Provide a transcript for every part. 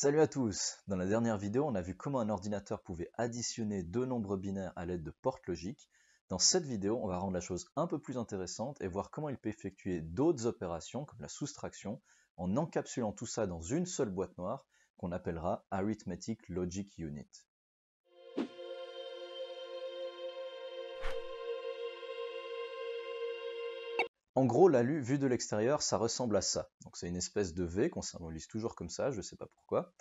Salut à tous! Dans la dernière vidéo, on a vu comment un ordinateur pouvait additionner deux nombres binaires à l'aide de portes logiques. Dans cette vidéo, on va rendre la chose un peu plus intéressante et voir comment il peut effectuer d'autres opérations, comme la soustraction, en encapsulant tout ça dans une seule boîte noire, qu'on appellera Arithmetic Logic Unit. En gros, l'ALU, vu de l'extérieur, ça ressemble à ça. Donc c'est une espèce de V qu'on symbolise toujours comme ça, je ne sais pas pourquoi.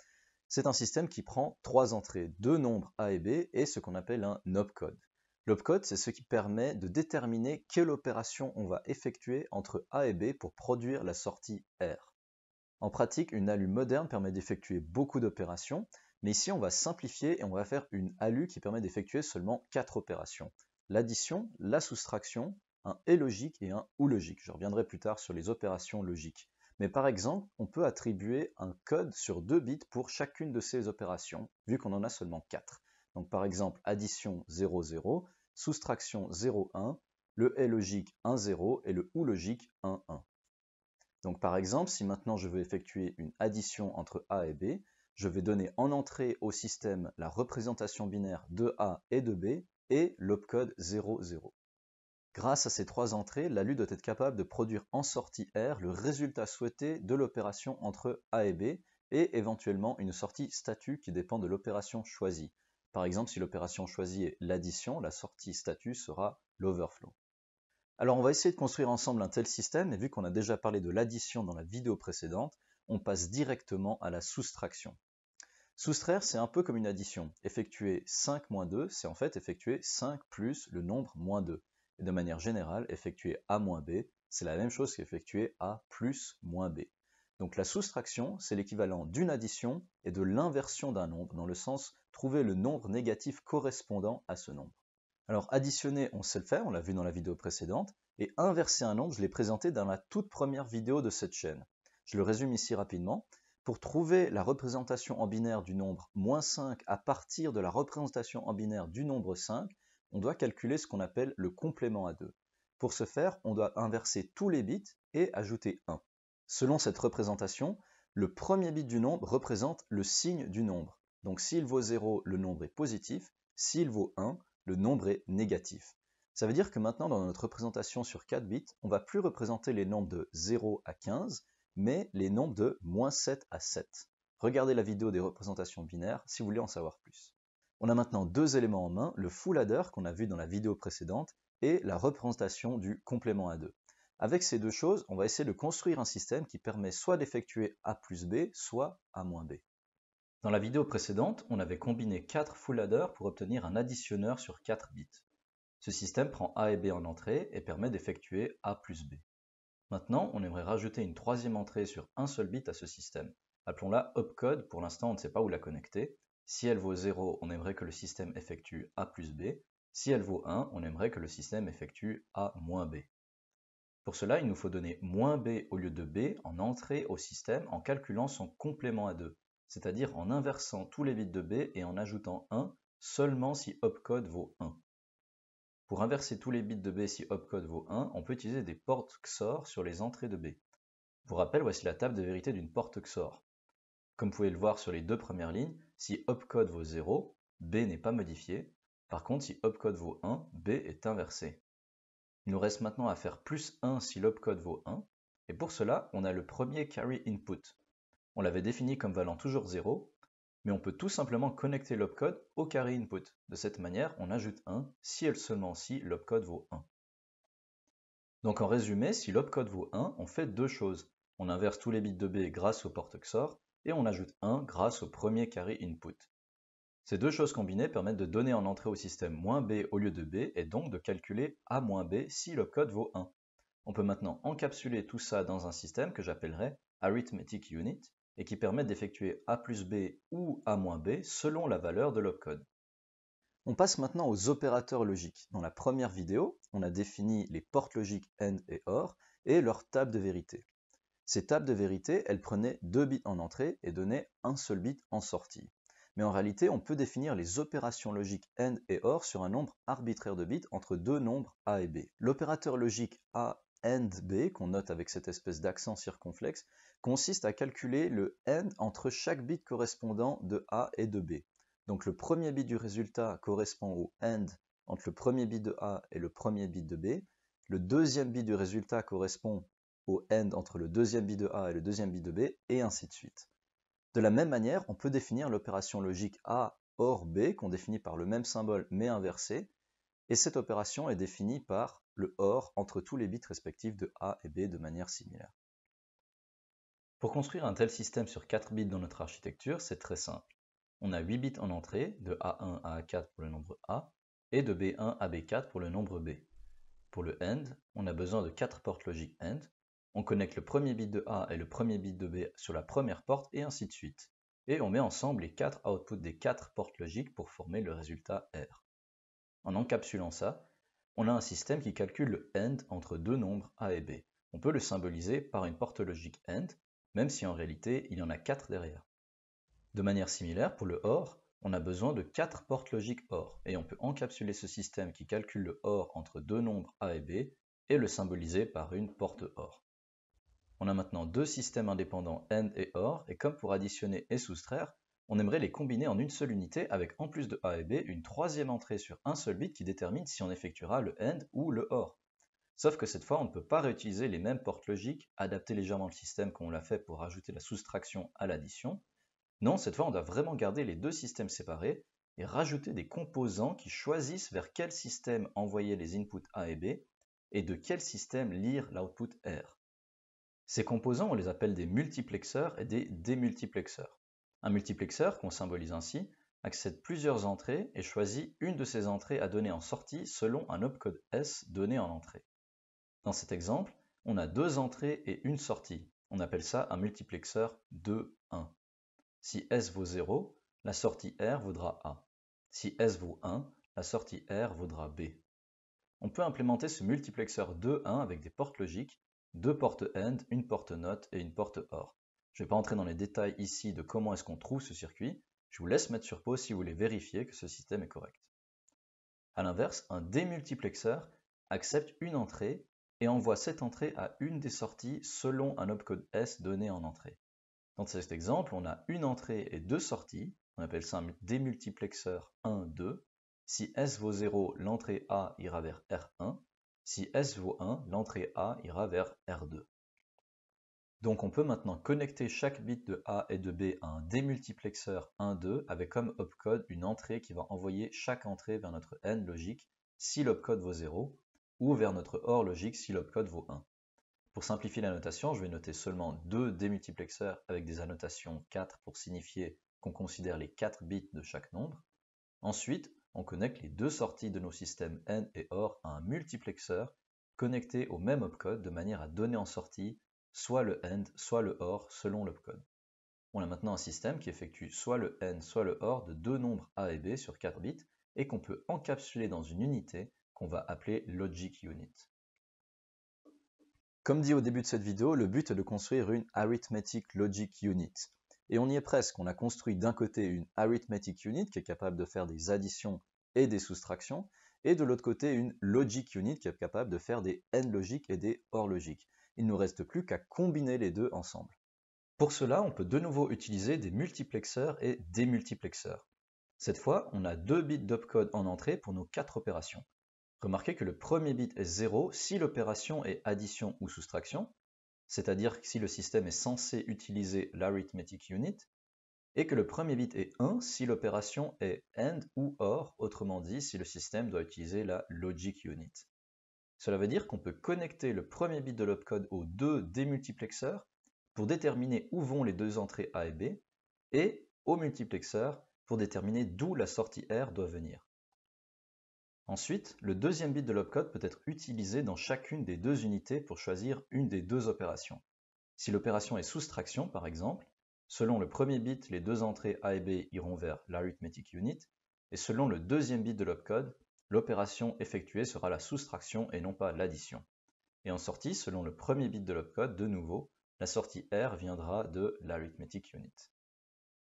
C'est un système qui prend trois entrées, deux nombres A et B, et ce qu'on appelle un opcode. L'opcode, c'est ce qui permet de déterminer quelle opération on va effectuer entre A et B pour produire la sortie R. En pratique, une ALU moderne permet d'effectuer beaucoup d'opérations, mais ici on va simplifier et on va faire une ALU qui permet d'effectuer seulement 4 opérations. L'addition, la soustraction, un et logique et un ou logique. Je reviendrai plus tard sur les opérations logiques. Mais par exemple, on peut attribuer un code sur 2 bits pour chacune de ces opérations, vu qu'on en a seulement 4. Donc par exemple, addition 0, 0, soustraction 0, 1, le et logique 1, 0 et le ou logique 1, 1. Donc par exemple, si maintenant je veux effectuer une addition entre A et B, je vais donner en entrée au système la représentation binaire de A et de B et l'opcode 0, 0. Grâce à ces trois entrées, l'ALU doit être capable de produire en sortie R le résultat souhaité de l'opération entre A et B et éventuellement une sortie statut qui dépend de l'opération choisie. Par exemple, si l'opération choisie est l'addition, la sortie statut sera l'overflow. Alors on va essayer de construire ensemble un tel système, et vu qu'on a déjà parlé de l'addition dans la vidéo précédente, on passe directement à la soustraction. Soustraire, c'est un peu comme une addition. Effectuer 5 moins 2, c'est en fait effectuer 5 plus le nombre moins 2. Et de manière générale, effectuer A moins B, c'est la même chose qu'effectuer A plus moins B. Donc la soustraction, c'est l'équivalent d'une addition et de l'inversion d'un nombre, dans le sens trouver le nombre négatif correspondant à ce nombre. Alors additionner, on sait le faire, on l'a vu dans la vidéo précédente, et inverser un nombre, je l'ai présenté dans la toute première vidéo de cette chaîne. Je le résume ici rapidement. Pour trouver la représentation en binaire du nombre moins 5 à partir de la représentation en binaire du nombre 5, on doit calculer ce qu'on appelle le complément à 2. Pour ce faire, on doit inverser tous les bits et ajouter 1. Selon cette représentation, le premier bit du nombre représente le signe du nombre. Donc s'il vaut 0, le nombre est positif, s'il vaut 1, le nombre est négatif. Ça veut dire que maintenant, dans notre représentation sur 4 bits, on ne va plus représenter les nombres de 0 à 15, mais les nombres de moins 7 à 7. Regardez la vidéo des représentations binaires si vous voulez en savoir plus. On a maintenant deux éléments en main, le full adder qu'on a vu dans la vidéo précédente et la représentation du complément à 2. Avec ces deux choses, on va essayer de construire un système qui permet soit d'effectuer A plus B, soit A moins B. Dans la vidéo précédente, on avait combiné 4 full adders pour obtenir un additionneur sur 4 bits. Ce système prend A et B en entrée et permet d'effectuer A plus B. Maintenant, on aimerait rajouter une troisième entrée sur un seul bit à ce système. Appelons-la opcode, pour l'instant on ne sait pas où la connecter. Si elle vaut 0, on aimerait que le système effectue A plus B. Si elle vaut 1, on aimerait que le système effectue A moins B. Pour cela, il nous faut donner moins B au lieu de B en entrée au système en calculant son complément à 2, c'est-à-dire en inversant tous les bits de B et en ajoutant 1 seulement si opcode vaut 1. Pour inverser tous les bits de B si opcode vaut 1, on peut utiliser des portes XOR sur les entrées de B. Pour rappel, voici la table de vérité d'une porte XOR. Comme vous pouvez le voir sur les deux premières lignes, si opcode vaut 0, B n'est pas modifié. Par contre, si opcode vaut 1, B est inversé. Il nous reste maintenant à faire plus 1 si l'opcode vaut 1, et pour cela, on a le premier carry input. On l'avait défini comme valant toujours 0, mais on peut tout simplement connecter l'opcode au carry input. De cette manière, on ajoute 1 si et seulement si l'opcode vaut 1. Donc en résumé, si l'opcode vaut 1, on fait deux choses. On inverse tous les bits de B grâce au porte XOR, et on ajoute 1 grâce au premier carry input. Ces deux choses combinées permettent de donner en entrée au système moins B au lieu de B, et donc de calculer A moins B si l'opcode vaut 1. On peut maintenant encapsuler tout ça dans un système que j'appellerai Arithmetic Unit, et qui permet d'effectuer A plus B ou A moins B selon la valeur de l'opcode. On passe maintenant aux opérateurs logiques. Dans la première vidéo, on a défini les portes logiques AND et OR et leur table de vérité. Ces tables de vérité, elles prenaient 2 bits en entrée et donnaient un seul bit en sortie. Mais en réalité, on peut définir les opérations logiques AND et OR sur un nombre arbitraire de bits entre deux nombres A et B. L'opérateur logique A AND B, qu'on note avec cette espèce d'accent circonflexe, consiste à calculer le AND entre chaque bit correspondant de A et de B. Donc le premier bit du résultat correspond au AND entre le premier bit de A et le premier bit de B. Le deuxième bit du résultat correspond au AND entre le deuxième bit de A et le deuxième bit de B, et ainsi de suite. De la même manière, on peut définir l'opération logique A OR B, qu'on définit par le même symbole mais inversé, et cette opération est définie par le OR entre tous les bits respectifs de A et B de manière similaire. Pour construire un tel système sur 4 bits dans notre architecture, c'est très simple. On a 8 bits en entrée, de A1 à A4 pour le nombre A, et de B1 à B4 pour le nombre B. Pour le AND, on a besoin de 4 portes logiques AND. On connecte le premier bit de A et le premier bit de B sur la première porte, et ainsi de suite. Et on met ensemble les 4 outputs des 4 portes logiques pour former le résultat R. En encapsulant ça, on a un système qui calcule le AND entre deux nombres A et B. On peut le symboliser par une porte logique AND, même si en réalité il y en a 4 derrière. De manière similaire, pour le OR, on a besoin de 4 portes logiques OR, et on peut encapsuler ce système qui calcule le OR entre deux nombres A et B, et le symboliser par une porte OR. On a maintenant deux systèmes indépendants AND et OR, et comme pour additionner et soustraire, on aimerait les combiner en une seule unité avec en plus de A et B une troisième entrée sur un seul bit qui détermine si on effectuera le AND ou le OR. Sauf que cette fois on ne peut pas réutiliser les mêmes portes logiques, adapter légèrement le système comme on l'a fait pour rajouter la soustraction à l'addition. Non, cette fois on doit vraiment garder les deux systèmes séparés et rajouter des composants qui choisissent vers quel système envoyer les inputs A et B et de quel système lire l'output R. Ces composants, on les appelle des multiplexeurs et des démultiplexeurs. Un multiplexeur, qu'on symbolise ainsi, accède plusieurs entrées et choisit une de ces entrées à donner en sortie selon un opcode S donné en entrée. Dans cet exemple, on a deux entrées et une sortie. On appelle ça un multiplexeur 2-1. Si S vaut 0, la sortie R vaudra A. Si S vaut 1, la sortie R vaudra B. On peut implémenter ce multiplexeur 2-1 avec des portes logiques, deux portes AND, une porte NOT et une porte OR. Je ne vais pas entrer dans les détails ici de comment est-ce qu'on trouve ce circuit, je vous laisse mettre sur pause si vous voulez vérifier que ce système est correct. A l'inverse, un démultiplexeur accepte une entrée et envoie cette entrée à une des sorties selon un opcode S donné en entrée. Dans cet exemple, on a une entrée et deux sorties, on appelle ça un démultiplexeur 1-2. Si S vaut 0, l'entrée A ira vers R1. Si S vaut 1, l'entrée A ira vers R2. Donc on peut maintenant connecter chaque bit de A et de B à un démultiplexeur 1-2 avec comme opcode une entrée qui va envoyer chaque entrée vers notre AND logique si l'opcode vaut 0 ou vers notre OR logique si l'opcode vaut 1. Pour simplifier la notation, je vais noter seulement deux démultiplexeurs avec des annotations 4 pour signifier qu'on considère les 4 bits de chaque nombre. Ensuite, on connecte les deux sorties de nos systèmes AND et OR à un multiplexeur connecté au même opcode de manière à donner en sortie soit le AND, soit le OR selon l'opcode. On a maintenant un système qui effectue soit le AND, soit le OR de deux nombres A et B sur 4 bits et qu'on peut encapsuler dans une unité qu'on va appeler Logic Unit. Comme dit au début de cette vidéo, le but est de construire une Arithmetic Logic Unit. Et on y est presque, on a construit d'un côté une Arithmetic Unit qui est capable de faire des additions et des soustractions, et de l'autre côté une Logic Unit qui est capable de faire des AND logiques et des OR logiques. Il ne nous reste plus qu'à combiner les deux ensemble. Pour cela, on peut de nouveau utiliser des multiplexeurs et des multiplexeurs. Cette fois, on a deux bits d'opcode en entrée pour nos 4 opérations. Remarquez que le premier bit est 0 si l'opération est addition ou soustraction, c'est-à-dire si le système est censé utiliser l'arithmetic unit, et que le premier bit est 1 si l'opération est AND ou OR, autrement dit si le système doit utiliser la logic unit. Cela veut dire qu'on peut connecter le premier bit de l'opcode aux deux démultiplexeurs pour déterminer où vont les deux entrées A et B, et au multiplexeur pour déterminer d'où la sortie R doit venir. Ensuite, le deuxième bit de l'opcode peut être utilisé dans chacune des deux unités pour choisir une des deux opérations. Si l'opération est soustraction, par exemple, selon le premier bit, les deux entrées A et B iront vers l'arithmetic unit, et selon le deuxième bit de l'opcode, l'opération effectuée sera la soustraction et non pas l'addition. Et en sortie, selon le premier bit de l'opcode, de nouveau, la sortie R viendra de l'arithmetic unit.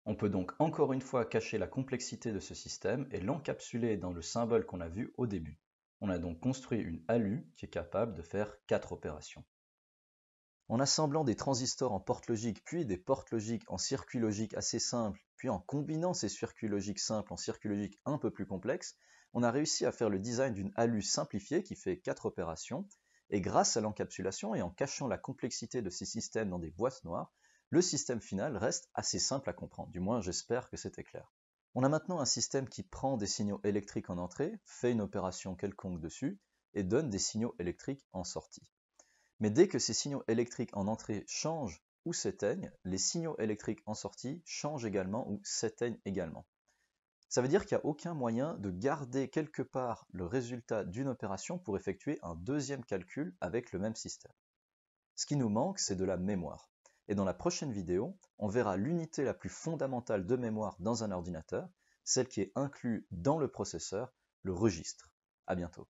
On peut donc encore une fois cacher la complexité de ce système et l'encapsuler dans le symbole qu'on a vu au début. On a donc construit une ALU qui est capable de faire 4 opérations. En assemblant des transistors en porte logique, puis des portes logiques en circuits logiques assez simples, puis en combinant ces circuits logiques simples en circuits logiques un peu plus complexes, on a réussi à faire le design d'une ALU simplifiée qui fait 4 opérations, et grâce à l'encapsulation et en cachant la complexité de ces systèmes dans des boîtes noires, le système final reste assez simple à comprendre, du moins j'espère que c'était clair. On a maintenant un système qui prend des signaux électriques en entrée, fait une opération quelconque dessus, et donne des signaux électriques en sortie. Mais dès que ces signaux électriques en entrée changent ou s'éteignent, les signaux électriques en sortie changent également ou s'éteignent également. Ça veut dire qu'il n'y a aucun moyen de garder quelque part le résultat d'une opération pour effectuer un deuxième calcul avec le même système. Ce qui nous manque, c'est de la mémoire. Et dans la prochaine vidéo, on verra l'unité la plus fondamentale de mémoire dans un ordinateur, celle qui est inclue dans le processeur, le registre. À bientôt.